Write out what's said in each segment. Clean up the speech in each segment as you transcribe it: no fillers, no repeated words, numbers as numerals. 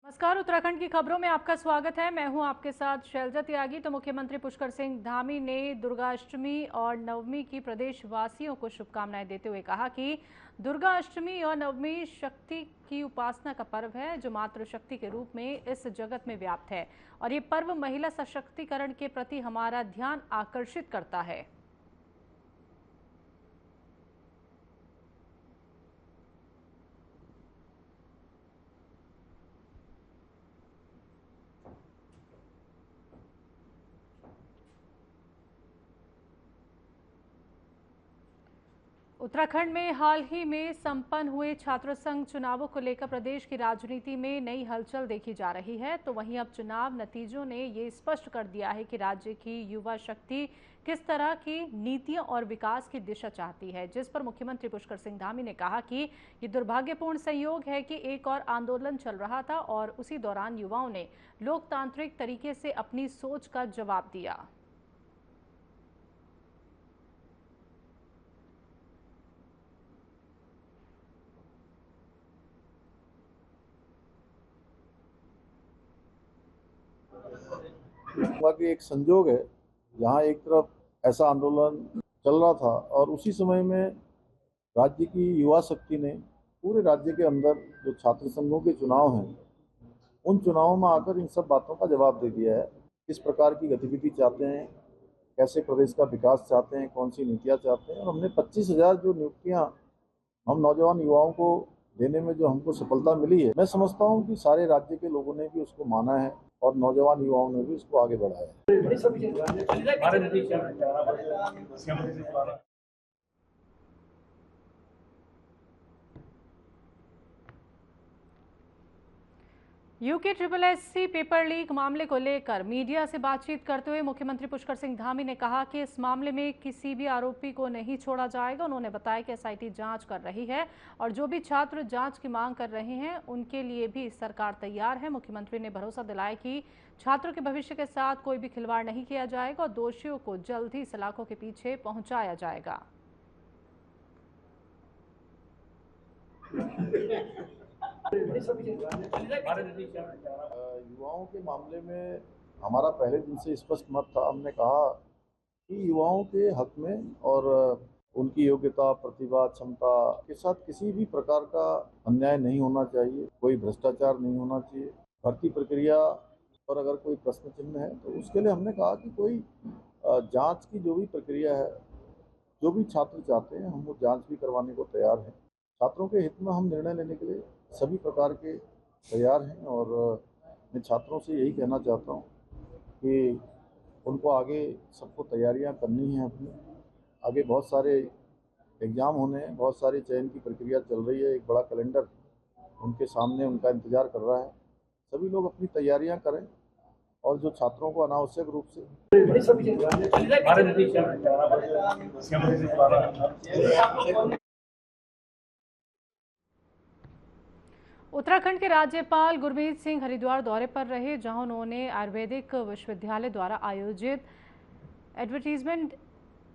नमस्कार, उत्तराखंड की खबरों में आपका स्वागत है। मैं हूं आपके साथ शैलजा त्यागी। तो मुख्यमंत्री पुष्कर सिंह धामी ने दुर्गाष्टमी और नवमी की प्रदेशवासियों को शुभकामनाएं देते हुए कहा कि दुर्गाष्टमी और नवमी शक्ति की उपासना का पर्व है जो मातृ शक्ति के रूप में इस जगत में व्याप्त है और ये पर्व महिला सशक्तिकरण के प्रति हमारा ध्यान आकर्षित करता है। उत्तराखंड में हाल ही में संपन्न हुए छात्र संघ चुनावों को लेकर प्रदेश की राजनीति में नई हलचल देखी जा रही है। तो वहीं अब चुनाव नतीजों ने ये स्पष्ट कर दिया है कि राज्य की युवा शक्ति किस तरह की नीतियों और विकास की दिशा चाहती है, जिस पर मुख्यमंत्री पुष्कर सिंह धामी ने कहा कि ये दुर्भाग्यपूर्ण संयोग है कि एक और आंदोलन चल रहा था और उसी दौरान युवाओं ने लोकतांत्रिक तरीके से अपनी सोच का जवाब दिया। कि एक संजोग है, यहाँ एक तरफ ऐसा आंदोलन चल रहा था और उसी समय में राज्य की युवा शक्ति ने पूरे राज्य के अंदर जो छात्र संघों के चुनाव हैं उन चुनावों में आकर इन सब बातों का जवाब दे दिया है। किस प्रकार की गतिविधि चाहते हैं, कैसे प्रदेश का विकास चाहते हैं, कौन सी नीतियाँ चाहते हैं। और हमने 25,000 जो नियुक्तियाँ हम नौजवान युवाओं को देने में जो हमको सफलता मिली है, मैं समझता हूँ कि सारे राज्य के लोगों ने भी उसको माना है और नौजवान युवाओं ने भी उसको आगे बढ़ाया है। यूके SSSC पेपर लीक मामले को लेकर मीडिया से बातचीत करते हुए मुख्यमंत्री पुष्कर सिंह धामी ने कहा कि इस मामले में किसी भी आरोपी को नहीं छोड़ा जाएगा। उन्होंने बताया कि SIT जांच कर रही है और जो भी छात्र जांच की मांग कर रहे हैं उनके लिए भी सरकार तैयार है। मुख्यमंत्री ने भरोसा दिलाया कि छात्रों के भविष्य के साथ कोई भी खिलवाड़ नहीं किया जाएगा और दोषियों को जल्द ही सलाखों के पीछे पहुंचाया जाएगा। युवाओं के मामले में हमारा पहले दिन से स्पष्ट मत था। हमने कहा कि युवाओं के हक में और उनकी योग्यता, प्रतिभा, क्षमता के साथ किसी भी प्रकार का अन्याय नहीं होना चाहिए, कोई भ्रष्टाचार नहीं होना चाहिए। भर्ती प्रक्रिया पर अगर कोई प्रश्न चिन्ह है तो उसके लिए हमने कहा कि कोई जांच की जो भी प्रक्रिया है, जो भी छात्र चाहते हैं हम वो जांच भी करवाने को तैयार हैं। छात्रों के हित में हम निर्णय लेने के लिए सभी प्रकार के तैयार हैं और मैं छात्रों से यही कहना चाहता हूँ कि उनको आगे सबको तैयारियां करनी हैं अपनी। आगे बहुत सारे एग्ज़ाम होने हैं, बहुत सारी चयन की प्रक्रिया चल रही है, एक बड़ा कैलेंडर उनके सामने उनका इंतज़ार कर रहा है। सभी लोग अपनी तैयारियां करें और जो छात्रों को अनावश्यक रूप से उत्तराखंड के राज्यपाल गुरमीत सिंह हरिद्वार दौरे पर रहे, जहां उन्होंने आयुर्वेदिक विश्वविद्यालय द्वारा आयोजित एडवर्टीजमेंट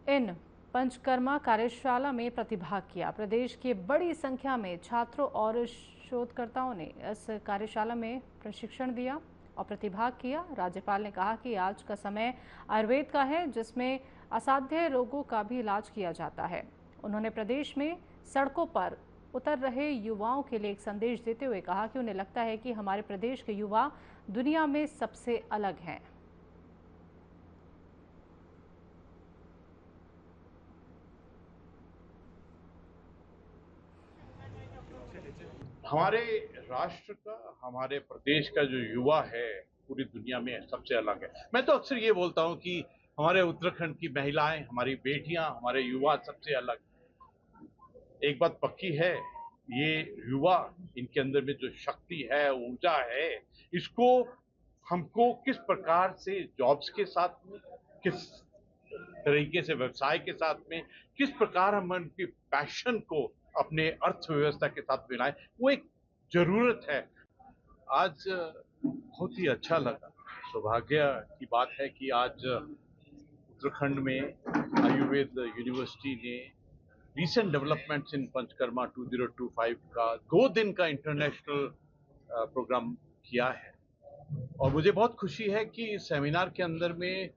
इन पंचकर्मा कार्यशाला में प्रतिभाग किया। प्रदेश की बड़ी संख्या में छात्रों और शोधकर्ताओं ने इस कार्यशाला में प्रशिक्षण दिया और प्रतिभाग किया। राज्यपाल ने कहा कि आज का समय आयुर्वेद का है, जिसमें असाध्य रोगों का भी इलाज किया जाता है। उन्होंने प्रदेश में सड़कों पर उतर रहे युवाओं के लिए एक संदेश देते हुए कहा कि उन्हें लगता है कि हमारे प्रदेश के युवा दुनिया में सबसे अलग हैं। हमारे राष्ट्र का, हमारे प्रदेश का जो युवा है पूरी दुनिया में सबसे अलग है। मैं तो अक्सर ये बोलता हूँ कि हमारे उत्तराखंड की महिलाएं, हमारी बेटियां, हमारे युवा सबसे अलग। एक बात पक्की है, ये युवा, इनके अंदर में जो शक्ति है, ऊर्जा है, इसको हमको किस प्रकार से जॉब्स के साथ में, किस तरीके से व्यवसाय के साथ में, किस प्रकार हम उनकी पैशन को अपने अर्थव्यवस्था के साथ मिलाएं, वो एक जरूरत है। आज बहुत ही अच्छा लगा, सौभाग्य की बात है कि आज उत्तराखंड में आयुर्वेद यूनिवर्सिटी ने रिसेंट डेवलपमेंट्स इन पंचकर्मा 2025 का 2 दिन का इंटरनेशनल प्रोग्राम किया है। और मुझे बहुत खुशी है कि इस सेमिनार के अंदर में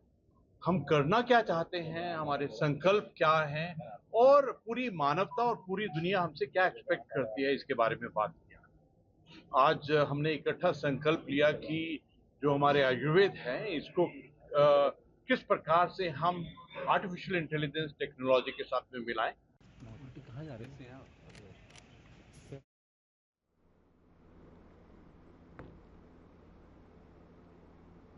हम करना क्या चाहते हैं, हमारे संकल्प क्या हैं और पूरी मानवता और पूरी दुनिया हमसे क्या एक्सपेक्ट करती है, इसके बारे में बात किया। आज हमने इकट्ठा संकल्प लिया कि जो हमारे आयुर्वेद है इसको किस प्रकार से हम आर्टिफिशियल इंटेलिजेंस टेक्नोलॉजी के साथ में मिलाएं।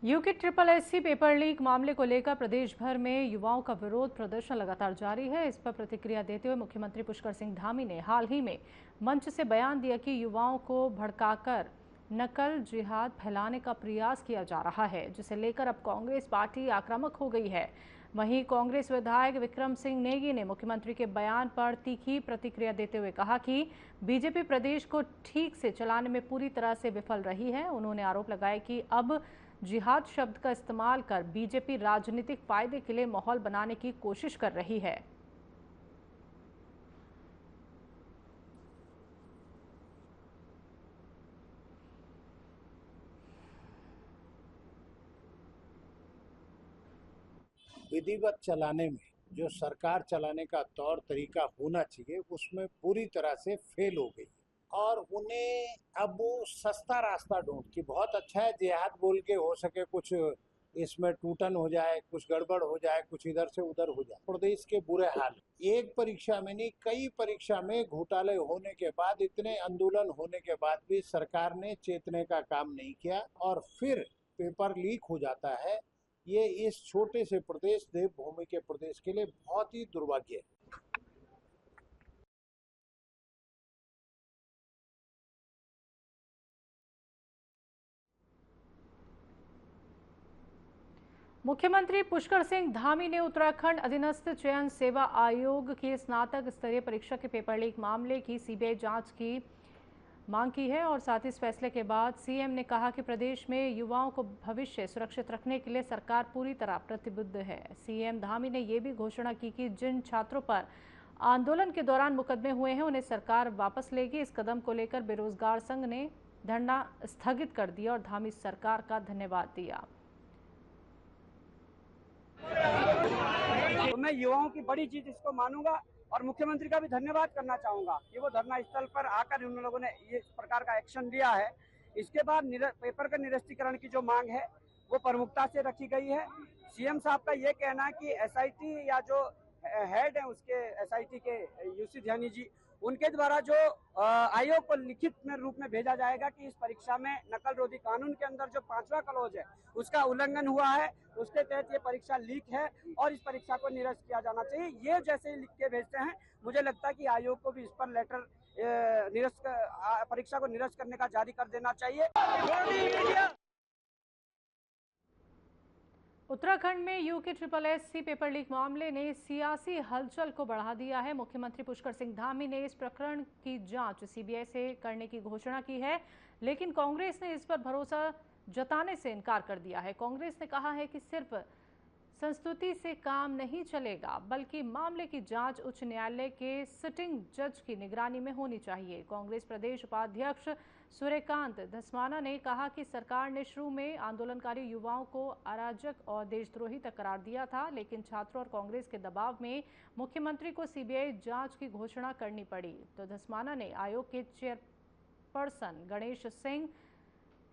UK triple SC paper leak मामले को लेकर प्रदेश भर में युवाओं का विरोध प्रदर्शन लगातार जारी है। इस पर प्रतिक्रिया देते हुए मुख्यमंत्री पुष्कर सिंह धामी ने हाल ही में मंच से बयान दिया कि युवाओं को भड़काकर नकल जिहाद फैलाने का प्रयास किया जा रहा है, जिसे लेकर अब कांग्रेस पार्टी आक्रामक हो गई है। वहीं कांग्रेस विधायक विक्रम सिंह नेगी ने मुख्यमंत्री के बयान पर तीखी प्रतिक्रिया देते हुए कहा कि बीजेपी प्रदेश को ठीक से चलाने में पूरी तरह से विफल रही है। उन्होंने आरोप लगाया कि अब जिहाद शब्द का इस्तेमाल कर बीजेपी राजनीतिक फायदे के लिए माहौल बनाने की कोशिश कर रही है। विधिवत चलाने में जो सरकार चलाने का तौर तरीका होना चाहिए उसमें पूरी तरह से फेल हो गई और उन्हें अब वो सस्ता रास्ता ढूंढती। बहुत अच्छा है जिहाद बोल के हो सके कुछ इसमें टूटन हो जाए, कुछ गड़बड़ हो जाए, कुछ इधर से उधर हो जाए। प्रदेश के बुरे हाल, एक परीक्षा में नहीं कई परीक्षा में घोटाले होने के बाद, इतने आंदोलन होने के बाद भी सरकार ने चेतने का काम नहीं किया और फिर पेपर लीक हो जाता है। ये इस छोटे से प्रदेश, देवभूमि के प्रदेश के लिए बहुत ही दुर्भाग्य है। मुख्यमंत्री पुष्कर सिंह धामी ने उत्तराखंड अधीनस्थ चयन सेवा आयोग की स्नातक स्तरीय परीक्षा के पेपर लीक मामले की सीबीआई जांच की मांग की है और साथ ही इस फैसले के बाद सीएम ने कहा कि प्रदेश में युवाओं को भविष्य सुरक्षित रखने के लिए सरकार पूरी तरह प्रतिबद्ध है। सीएम धामी ने यह भी घोषणा की कि जिन छात्रों पर आंदोलन के दौरान मुकदमे हुए हैं उन्हें सरकार वापस लेगी। इस कदम को लेकर बेरोजगार संघ ने धरना स्थगित कर दिया और धामी सरकार का धन्यवाद दिया। तो मैं युवाओं की बड़ी जीत इसको मानूंगा और मुख्यमंत्री का भी धन्यवाद करना चाहूंगा कि वो धरना स्थल पर आकर उन लोगों ने इस प्रकार का एक्शन लिया है। इसके बाद पेपर का निरस्तीकरण की जो मांग है वो प्रमुखता से रखी गई है। सीएम साहब का ये कहना है कि एसआईटी या जो हेड है उसके एसआईटी के यूसी ध्यानी जी, उनके द्वारा जो आयोग को लिखित में रूप में भेजा जाएगा कि इस परीक्षा में नकल रोधी कानून के अंदर जो 5वां क्लॉज है उसका उल्लंघन हुआ है, उसके तहत ये परीक्षा लीक है और इस परीक्षा को निरस्त किया जाना चाहिए। ये जैसे ही लिख के भेजते हैं मुझे लगता है कि आयोग को भी इस पर लेटर परीक्षा को निरस्त करने का जारी कर देना चाहिए। उत्तराखंड में UK triple SC paper leak मामले ने सियासी हलचल को बढ़ा दिया है। मुख्यमंत्री पुष्कर सिंह धामी ने इस प्रकरण की जांच सीबीआई से करने की घोषणा की है, लेकिन कांग्रेस ने इस पर भरोसा जताने से इनकार कर दिया है। कांग्रेस ने कहा है कि सिर्फ संस्तुति से काम नहीं चलेगा, बल्कि मामले की जांच उच्च न्यायालय के सिटिंग जज की निगरानी में होनी चाहिए। कांग्रेस प्रदेश उपाध्यक्ष सूर्यकांत धस्माना ने कहा कि सरकार ने शुरू में आंदोलनकारी युवाओं को अराजक और देशद्रोही तक करार दिया था, लेकिन छात्रों और कांग्रेस के दबाव में मुख्यमंत्री को सीबीआई जांच की घोषणा करनी पड़ी। तो धस्माना ने आयोग के चेयरपर्सन गणेश सिंह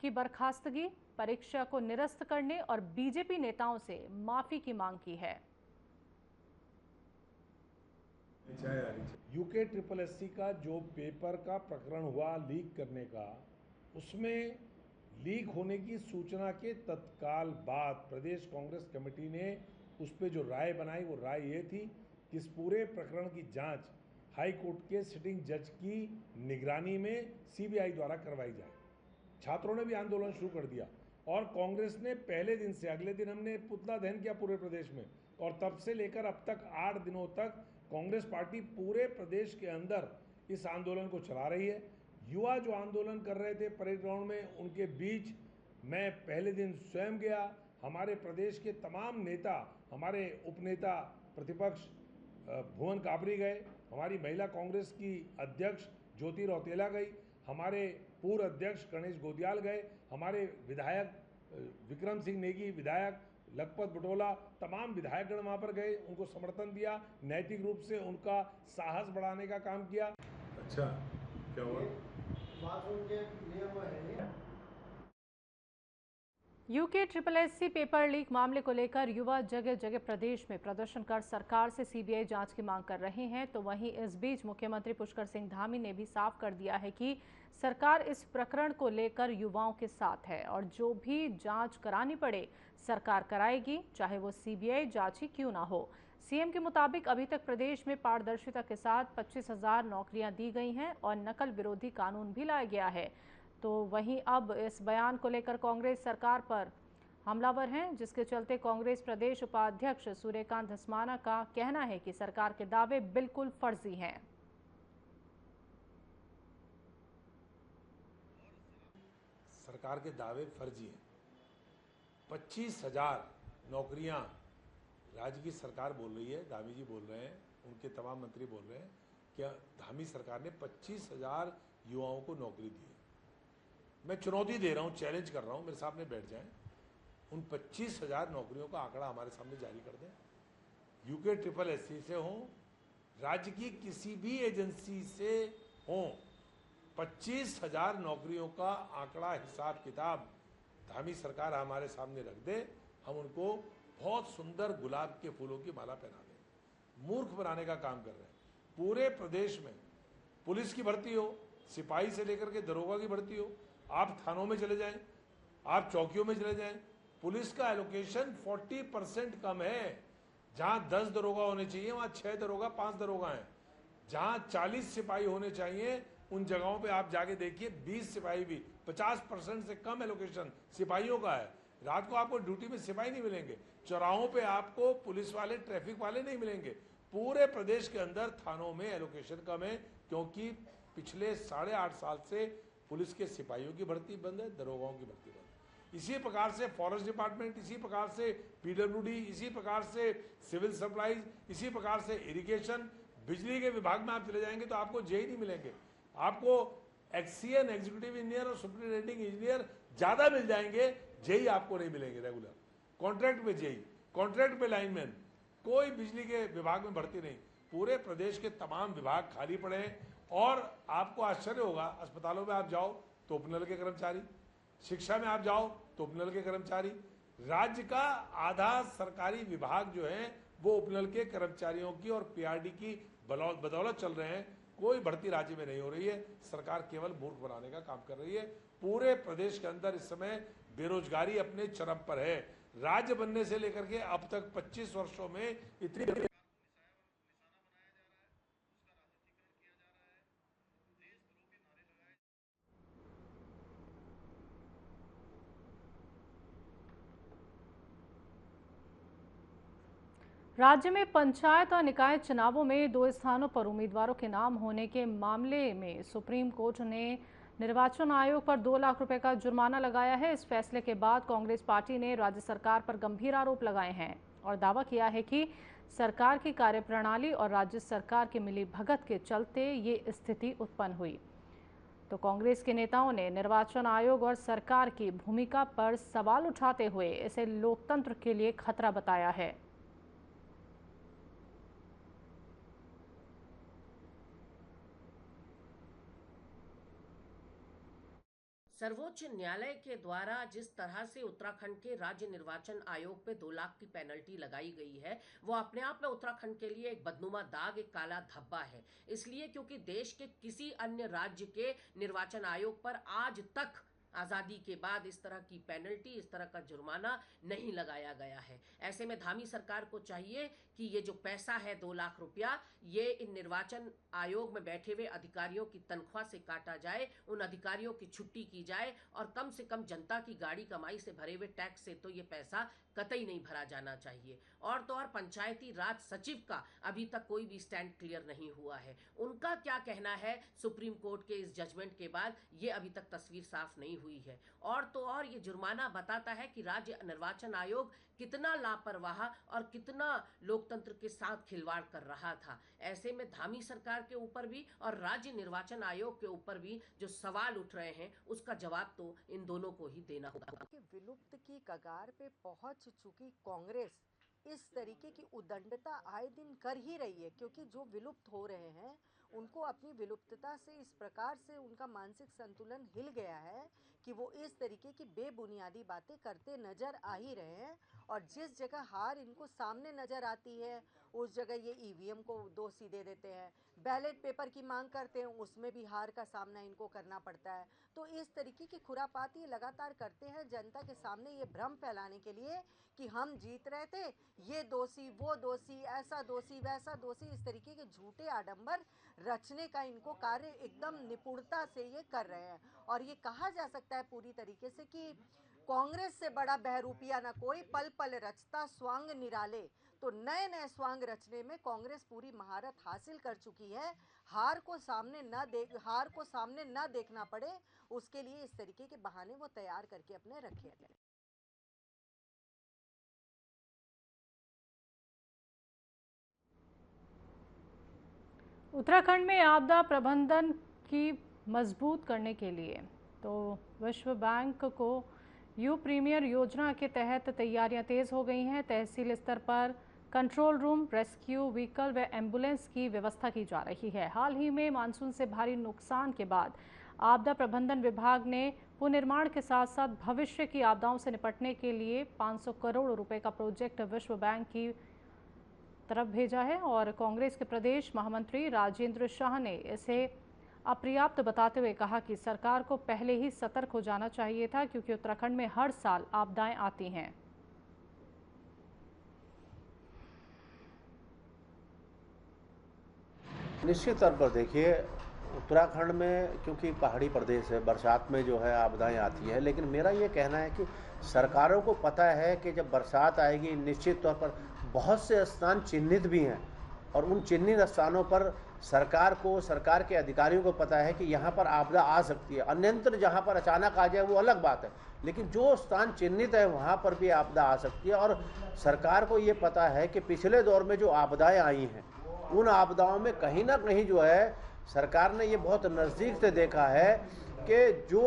की बर्खास्तगी, परीक्षा को निरस्त करने और बीजेपी नेताओं से माफी की मांग की है। यूके ट्रिपल एससी का जो पेपर का प्रकरण हुआ लीक करने का, उसमें लीक होने की सूचना के तत्काल बाद प्रदेश कांग्रेस कमेटी ने उस पर जो राय बनाई वो राय ये थी कि इस पूरे प्रकरण की जांच हाई कोर्ट के सिटिंग जज की निगरानी में सीबीआई द्वारा करवाई जाए। छात्रों ने भी आंदोलन शुरू कर दिया और कांग्रेस ने पहले दिन से, अगले दिन हमने पुतला दहन किया पूरे प्रदेश में और तब से लेकर अब तक 8 दिनों तक कांग्रेस पार्टी पूरे प्रदेश के अंदर इस आंदोलन को चला रही है। युवा जो आंदोलन कर रहे थे परेड ग्राउंड में, उनके बीच मैं पहले दिन स्वयं गया। हमारे प्रदेश के तमाम नेता, हमारे उपनेता प्रतिपक्ष भुवन काबरी गए, हमारी महिला कांग्रेस की अध्यक्ष ज्योति रौतेला गई, हमारे पूर्व अध्यक्ष गणेश गोदियाल गए, हमारे विधायक विक्रम सिंह नेगी, विधायक लखपत बटोला, तमाम विधायकगण वहां पर गए, उनको समर्थन दिया, नैतिक रूप से उनका साहस बढ़ाने का काम किया। अच्छा, क्या हुआ? यूके SSSC पेपर लीक मामले को लेकर युवा जगह जगह प्रदेश में प्रदर्शन कर सरकार से सीबीआई जांच की मांग कर रहे हैं। तो वहीं इस बीच मुख्यमंत्री पुष्कर सिंह धामी ने भी साफ कर दिया है कि सरकार इस प्रकरण को लेकर युवाओं के साथ है और जो भी जांच करानी पड़े सरकार कराएगी, चाहे वो सीबीआई जांच ही क्यों ना हो। सीएम के मुताबिक अभी तक प्रदेश में पारदर्शिता के साथ 25,000 नौकरियां दी गई हैं और नकल विरोधी कानून भी लाया गया है। तो वहीं अब इस बयान को लेकर कांग्रेस सरकार पर हमलावर हैं, जिसके चलते कांग्रेस प्रदेश उपाध्यक्ष सूर्यकांत धस्माना का कहना है कि सरकार के दावे बिल्कुल फर्जी हैं। सरकार के दावे फर्जी हैं। 25,000 नौकरियां राज्य की सरकार बोल रही है, धामी जी बोल रहे हैं, उनके तमाम मंत्री बोल रहे हैं कि धामी सरकार ने 25,000 युवाओं को नौकरी दी है। मैं चुनौती दे रहा हूं, चैलेंज कर रहा हूं, मेरे सामने बैठ जाएं, उन 25,000 नौकरियों का आंकड़ा हमारे सामने जारी कर दें। यूके SSSC से हों, राज्य की किसी भी एजेंसी से हों, 25,000 नौकरियों का आंकड़ा, हिसाब किताब धामी सरकार हमारे सामने रख दे, हम उनको बहुत सुंदर गुलाब के फूलों की माला पहना दें। मूर्ख बनाने का काम कर रहे हैं। पूरे प्रदेश में पुलिस की भर्ती हो, सिपाही से लेकर के दरोगा की भर्ती हो, आप थानों में चले जाएं, आप चौकियों में चले जाएं, पुलिस का एलोकेशन 40% कम है। जहां 10 दरोगा होने चाहिए वहां 6 दरोगा, 5 दरोगा हैं। जहां 40 सिपाही होने चाहिए उन जगहों पे आप जाके देखिए 20 सिपाही भी, 50% से कम एलोकेशन सिपाहियों का है। रात को आपको ड्यूटी में सिपाही नहीं मिलेंगे, चौराहों पे आपको पुलिस वाले, ट्रैफिक वाले नहीं मिलेंगे। पूरे प्रदेश के अंदर थानों में एलोकेशन कम है, क्योंकि पिछले 8.5 साल से पुलिस के सिपाहियों की भर्ती बंद है, दरोगाओं की भर्ती बंद है। इसी प्रकार से फॉरेस्ट डिपार्टमेंट, इसी प्रकार से PWD, इसी प्रकार से सिविल सप्लाईज, इसी प्रकार से इरिगेशन, बिजली के विभाग में आप चले जाएंगे तो आपको जेई नहीं मिलेंगे, आपको एक्सीएन, एग्जीक्यूटिव इंजीनियर और सुपरिटेंडिंग इंजीनियर ज्यादा मिल जाएंगे, जेई आपको नहीं मिलेंगे रेगुलर। कॉन्ट्रैक्ट पे जेई, कॉन्ट्रैक्ट पे लाइनमैन, कोई बिजली के विभाग में भर्ती नहीं। पूरे प्रदेश के तमाम विभाग खाली पड़े हैं। और आपको आश्चर्य होगा, अस्पतालों में आप जाओ तो उपनल के कर्मचारी, शिक्षा में आप जाओ तो उपनल के कर्मचारी, राज्य का आधा सरकारी विभाग जो है वो उपनल के कर्मचारियों की और PRD की बदौलत चल रहे हैं। कोई भर्ती राज्य में नहीं हो रही है। सरकार केवल मूर्ख बनाने का काम कर रही है। पूरे प्रदेश के अंदर इस समय बेरोजगारी अपने चरम पर है। राज्य बनने से लेकर के अब तक 25 वर्षों में इतनी राज्य में पंचायत और निकाय चुनावों में 2 स्थानों पर उम्मीदवारों के नाम होने के मामले में सुप्रीम कोर्ट ने निर्वाचन आयोग पर 2 लाख रुपए का जुर्माना लगाया है। इस फैसले के बाद कांग्रेस पार्टी ने राज्य सरकार पर गंभीर आरोप लगाए हैं और दावा किया है कि सरकार की कार्यप्रणाली और राज्य सरकार की मिलीभगत के चलते ये स्थिति उत्पन्न हुई। तो कांग्रेस के नेताओं ने निर्वाचन आयोग और सरकार की भूमिका पर सवाल उठाते हुए इसे लोकतंत्र के लिए खतरा बताया है। सर्वोच्च न्यायालय के द्वारा जिस तरह से उत्तराखंड के राज्य निर्वाचन आयोग पे 2 लाख की पेनल्टी लगाई गई है, वो अपने आप में उत्तराखंड के लिए एक बदनुमा दाग, एक काला धब्बा है। इसलिए क्योंकि देश के किसी अन्य राज्य के निर्वाचन आयोग पर आज तक आजादी के बाद इस तरह की पेनल्टी, इस तरह का जुर्माना नहीं लगाया गया है। ऐसे में धामी सरकार को चाहिए कि ये जो पैसा है 2 लाख रुपया, ये इन निर्वाचन आयोग में बैठे हुए अधिकारियों की तनख्वाह से काटा जाए, उन अधिकारियों की छुट्टी की जाए और कम से कम जनता की गाड़ी कमाई से भरे हुए टैक्स से तो ये पैसा कतई नहीं भरा जाना चाहिए। और तो और पंचायती राज सचिव का अभी तक कोई भी स्टैंड क्लियर नहीं हुआ है। उनका क्या कहना है सुप्रीम कोर्ट के इस जजमेंट के बाद, ये अभी तक तस्वीर साफ नहीं हुई। हुई है। और तो और ये जुर्माना बताता है कि राज्य निर्वाचन आयोग कितना लापरवाह और कितना लोकतंत्र के साथ खिलवाड़ कर रहा था। ऐसे में धामी सरकार के ऊपर भी और राज्य निर्वाचन आयोग के ऊपर भी जो सवाल उठ रहे हैं उसका जवाब तो इन दोनों को ही देना होगा। कि विलुप्त की कगार पे पहुंच चुकी कांग्रेस इस तरीके की उदंडता आए दिन कर ही रही है, क्योंकि जो विलुप्त हो रहे हैं उनको अपनी विलुप्तता से इस प्रकार से उनका मानसिक संतुलन हिल गया है कि वो इस तरीके की बेबुनियादी बातें करते नजर आ ही रहे हैं। और जिस जगह हार इनको सामने नजर आती है उस जगह ये ईवीएम को दोषी दे देते हैं, बैलेट पेपर की मांग करते हैं उसमें भी हार का सामना इनको करना पड़ता है। तो इस तरीके की खुरापात ये लगातार करते हैं जनता के सामने ये भ्रम फैलाने के लिए कि हम जीत रहे थे, ये दोषी वो दोषी, ऐसा दोषी वैसा दोषी, इस तरीके के झूठे आडंबर रचने का इनको कार्य एकदम निपुणता से ये कर रहे हैं। और ये कहा जा सकता है पूरी तरीके से कि कांग्रेस से बड़ा बहरूपिया ना कोई, पल पल रचता स्वांग निराले। तो नए नए स्वांग रचने में कांग्रेस पूरी महारत हासिल कर चुकी है। हार को सामने न देखना पड़े उसके लिए इस तरीके के बहाने वो तैयार करके अपने रखे हैं। उत्तराखंड में आपदा प्रबंधन की मजबूत करने के लिए तो विश्व बैंक को यू प्रीमियर योजना के तहत तैयारियां तेज हो गई हैं। तहसील स्तर पर कंट्रोल रूम, रेस्क्यू व्हीकल व एम्बुलेंस की व्यवस्था की जा रही है। हाल ही में मानसून से भारी नुकसान के बाद आपदा प्रबंधन विभाग ने पुनर्निर्माण के साथ साथ भविष्य की आपदाओं से निपटने के लिए 500 करोड़ रुपए का प्रोजेक्ट विश्व बैंक की तरफ भेजा है। और कांग्रेस के प्रदेश महामंत्री राजेंद्र शाह ने इसे अपर्याप्त बताते हुए कहा कि सरकार को पहले ही सतर्क हो जाना चाहिए था, क्योंकि उत्तराखंड में हर साल आपदाएं आती हैं। निश्चित तौर पर देखिए, उत्तराखंड में क्योंकि पहाड़ी प्रदेश है, बरसात में जो है आपदाएं आती हैं, लेकिन मेरा ये कहना है कि सरकारों को पता है कि जब बरसात आएगी निश्चित तौर पर बहुत से स्थान चिन्हित भी हैं और उन चिन्हित स्थानों पर सरकार के अधिकारियों को पता है कि यहाँ पर आपदा आ सकती है। अन्यंत्र जहाँ पर अचानक आ जाए वो अलग बात है, लेकिन जो स्थान चिन्हित है वहाँ पर भी आपदा आ सकती है। और सरकार को ये पता है कि पिछले दौर में जो आपदाएं आई हैं उन आपदाओं में कहीं ना कहीं जो है सरकार ने ये बहुत नज़दीक से देखा है कि जो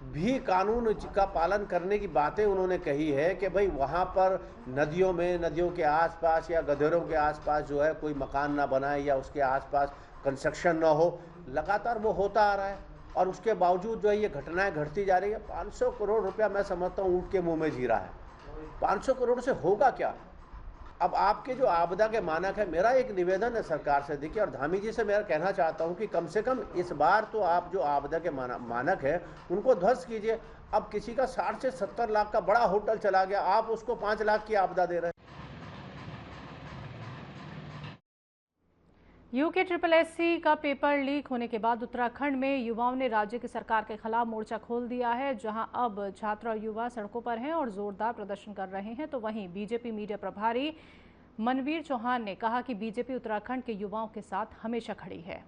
भी कानून का पालन करने की बातें उन्होंने कही है कि भाई वहाँ पर नदियों के आसपास या गधेरों के आसपास जो है कोई मकान ना बनाए या उसके आसपास कंस्ट्रक्शन ना हो, लगातार वो होता आ रहा है। और उसके बावजूद जो है ये घटनाएं घटती जा रही है। 500 करोड़ रुपया मैं समझता हूँ ऊँट के मुँह में जीरा है। 500 करोड़ से होगा क्या? अब आपके जो आपदा के मानक है, मेरा एक निवेदन है सरकार से, देखिए, और धामी जी से मैं कहना चाहता हूं कि कम से कम इस बार तो आप जो आपदा के मानक है उनको ध्वस्त कीजिए। अब किसी का 60 से 70 लाख का बड़ा होटल चला गया, आप उसको 5 लाख की आपदा दे रहे हैं। यूके SSSC का पेपर लीक होने के बाद उत्तराखंड में युवाओं ने राज्य की सरकार के खिलाफ मोर्चा खोल दिया है, जहां अब छात्र और युवा सड़कों पर हैं और जोरदार प्रदर्शन कर रहे हैं। तो वहीं बीजेपी मीडिया प्रभारी मनवीर चौहान ने कहा कि बीजेपी उत्तराखंड के युवाओं के साथ हमेशा खड़ी है।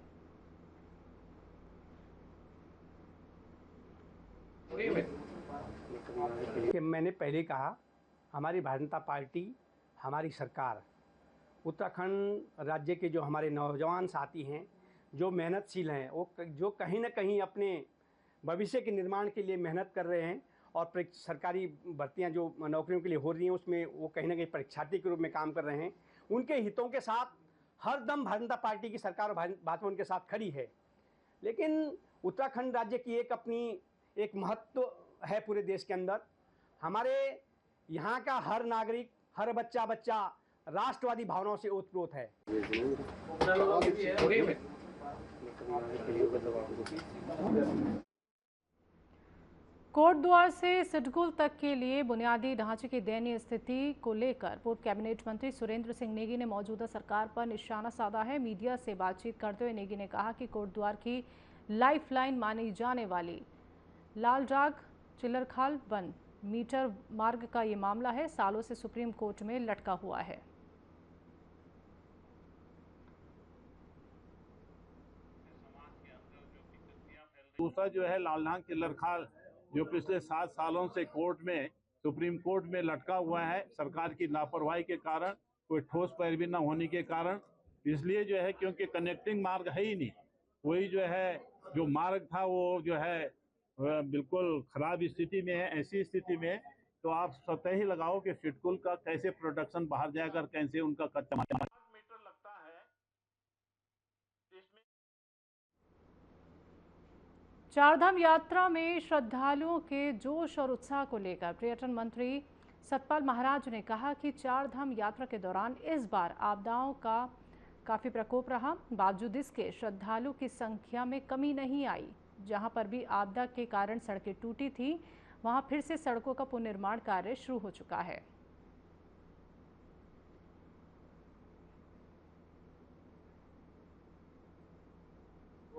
मैंने पहले कहा, हमारी भारतीय जनता पार्टी, हमारी सरकार उत्तराखंड राज्य के जो हमारे नौजवान साथी हैं, जो मेहनतशील हैं, वो जो कहीं ना कहीं अपने भविष्य के निर्माण के लिए मेहनत कर रहे हैं और सरकारी भर्तियां जो नौकरियों के लिए हो रही हैं उसमें वो कहीं ना कहीं परीक्षार्थी के रूप में काम कर रहे हैं। उनके हितों के साथ हर दम भारतीय जनता पार्टी की सरकार और भाजपा उनके साथ खड़ी है। लेकिन उत्तराखंड राज्य की अपनी एक महत्व है पूरे देश के अंदर। हमारे यहाँ का हर नागरिक, हर बच्चा राष्ट्रवादी भावनाओं से ओतप्रोत है। कोटद्वार से सिडकुल तक के लिए बुनियादी ढांचे की दयनीय स्थिति को लेकर पूर्व कैबिनेट मंत्री सुरेंद्र सिंह नेगी ने मौजूदा सरकार पर निशाना साधा है। मीडिया से बातचीत करते हुए नेगी ने कहा कि कोटद्वार की लाइफलाइन मानी जाने वाली लालडाग चिल्लरखाल वन मीटर मार्ग का ये मामला है, सालों से सुप्रीम कोर्ट में लटका हुआ है। दूसरा जो है लालनाग किलर खाल जो पिछले 7 सालों से कोर्ट में सुप्रीम कोर्ट में लटका हुआ है सरकार की लापरवाही के कारण, कोई ठोस पैरवी न होने के कारण। इसलिए जो है क्योंकि कनेक्टिंग मार्ग है ही नहीं, वही जो है जो मार्ग था वो जो है बिल्कुल खराब स्थिति में है। ऐसी स्थिति में तो आप स्वतः ही लगाओ कि सिडकुल का कैसे प्रोडक्शन बाहर जाकर कैसे उनका कच्चा माल मीटर लगता है। चारधाम यात्रा में श्रद्धालुओं के जोश और उत्साह को लेकर पर्यटन मंत्री सतपाल महाराज ने कहा कि चारधाम यात्रा के दौरान इस बार आपदाओं का काफी प्रकोप रहा, बावजूद इसके श्रद्धालु की संख्या में कमी नहीं आई। जहां पर भी आपदा के कारण सड़कें टूटी थी, वहां फिर से सड़कों का पुनर्निर्माण कार्य शुरू हो चुका है।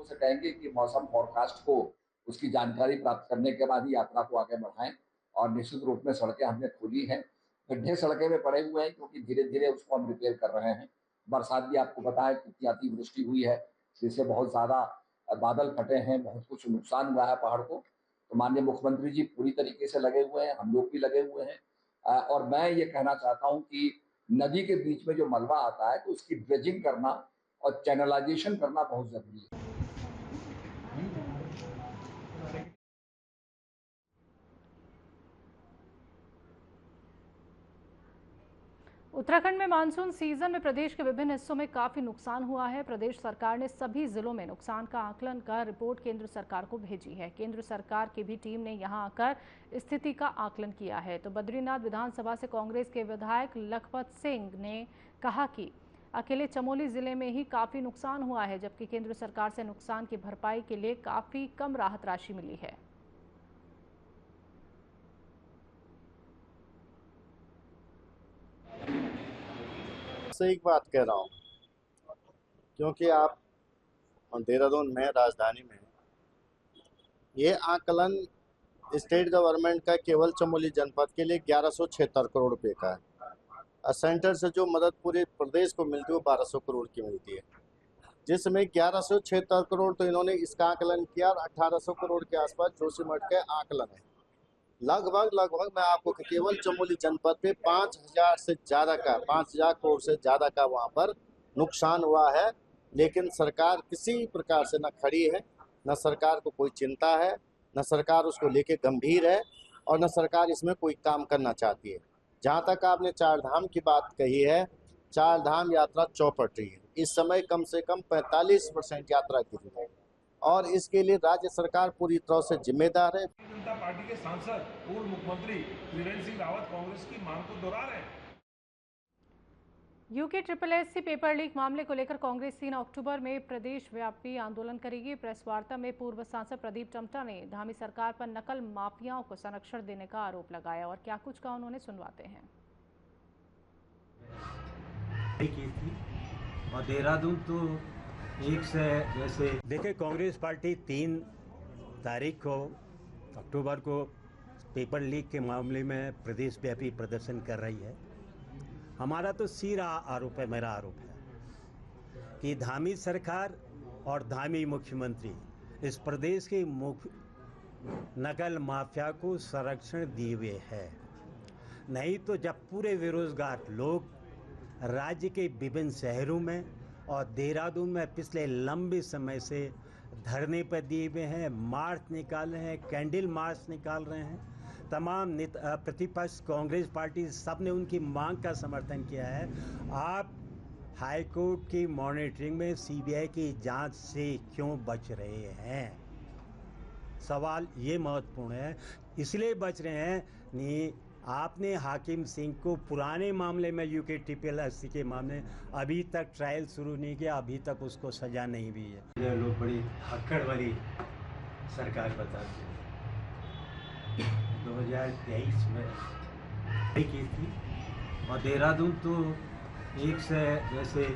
से कहेंगे कि मौसम फोरकास्ट को उसकी जानकारी प्राप्त करने के बाद ही यात्रा को आगे बढ़ाएं और निश्चित रूप में सड़कें हमने खोली हैं। गड्ढे सड़कें में पड़े हुए हैं क्योंकि धीरे धीरे उसको हम रिपेयर कर रहे हैं। बरसात भी आपको पता है कितनी अतिवृष्टि हुई है, जिससे बहुत ज्यादा बादल फटे हैं, बहुत कुछ नुकसान हुआ है पहाड़ को। तो माननीय मुख्यमंत्री जी पूरी तरीके से लगे हुए हैं, हम लोग भी लगे हुए हैं। और मैं ये कहना चाहता हूँ कि नदी के बीच में जो मलबा आता है तो उसकी ड्रेजिंग करना और चैनलाइजेशन करना बहुत जरूरी है। उत्तराखंड में मानसून सीजन में प्रदेश के विभिन्न हिस्सों में काफी नुकसान हुआ है। प्रदेश सरकार ने सभी जिलों में नुकसान का आकलन कर रिपोर्ट केंद्र सरकार को भेजी है। केंद्र सरकार की भी टीम ने यहां आकर स्थिति का आकलन किया है। तो बद्रीनाथ विधानसभा से कांग्रेस के विधायक लखपत सिंह ने कहा कि अकेले चमोली जिले में ही काफी नुकसान हुआ है, जबकि केंद्र सरकार से नुकसान की भरपाई के लिए काफी कम राहत राशि मिली है। से एक बात कह रहा हूँ, क्योंकि आप देहरादून में राजधानी में ये आकलन स्टेट गवर्नमेंट का केवल चमोली जनपद के लिए 1176 करोड़ रुपए का है। सेंटर से जो मदद पूरे प्रदेश को मिलती है वो 1200 करोड़ की मिलती है, जिसमें 1176 करोड़ तो इन्होंने इसका आकलन किया और 1800 करोड़ के आसपास जोशीमठ के आकलन है। लगभग मैं आपको केवल चमोली जनपद पे 5000 करोड़ से ज़्यादा का वहाँ पर नुकसान हुआ है। लेकिन सरकार किसी प्रकार से न खड़ी है, न सरकार को कोई चिंता है, न सरकार उसको लेके गंभीर है और न सरकार इसमें कोई काम करना चाहती है। जहाँ तक आपने चारधाम की बात कही है, चारधाम यात्रा चौपट रही है। इस समय कम से कम 45% यात्रा की है और इसके लिए राज्य सरकार पूरी तरह से जिम्मेदार है। जनता पार्टी के सांसद पूर्व मुख्यमंत्री त्रिवेंद्र सिंह रावत कांग्रेस की मांग को दोहरा रहे हैं। यूके SSSC पेपर लीक मामले को लेकर कांग्रेस 3 अक्टूबर में प्रदेश व्यापी आंदोलन करेगी। प्रेस वार्ता में पूर्व सांसद प्रदीप टम्टा ने धामी सरकार पर नकल माफियाओं को संरक्षण देने का आरोप लगाया और क्या कुछ कहा उन्होंने, सुनवाते हैं। और देहरादून तो एक से जैसे देखे, कांग्रेस पार्टी 3 तारीख को अक्टूबर को पेपर लीक के मामले में प्रदेश व्यापी प्रदर्शन कर रही है। हमारा तो सीधा आरोप है, मेरा आरोप है कि धामी सरकार और धामी मुख्यमंत्री इस प्रदेश के नकल माफिया को संरक्षण दिए हुए है। नहीं तो जब पूरे बेरोजगार लोग राज्य के विभिन्न शहरों में और देहरादून में पिछले लंबे समय से धरने पर दिए हुए हैं, मार्च निकाल रहे हैं, कैंडल मार्च निकाल रहे हैं, तमाम प्रतिपक्ष कांग्रेस पार्टी सब ने उनकी मांग का समर्थन किया है। आप हाईकोर्ट की मॉनिटरिंग में सीबीआई की जांच से क्यों बच रहे हैं? सवाल ये महत्वपूर्ण है, इसलिए बच रहे हैं। नहीं, आपने हाकिम सिंह को पुराने मामले में यूके SSSC के मामले अभी तक ट्रायल शुरू नहीं किया, अभी तक उसको सजा नहीं हुई है। ये लोग बड़ी हक्कड़ वाली सरकार बताते हैं। 2023 में की थी और देहरादून तो एक से जैसे।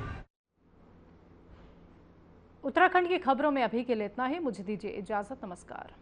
उत्तराखंड की खबरों में अभी के लिए इतना ही। मुझे दीजिए इजाजत, नमस्कार।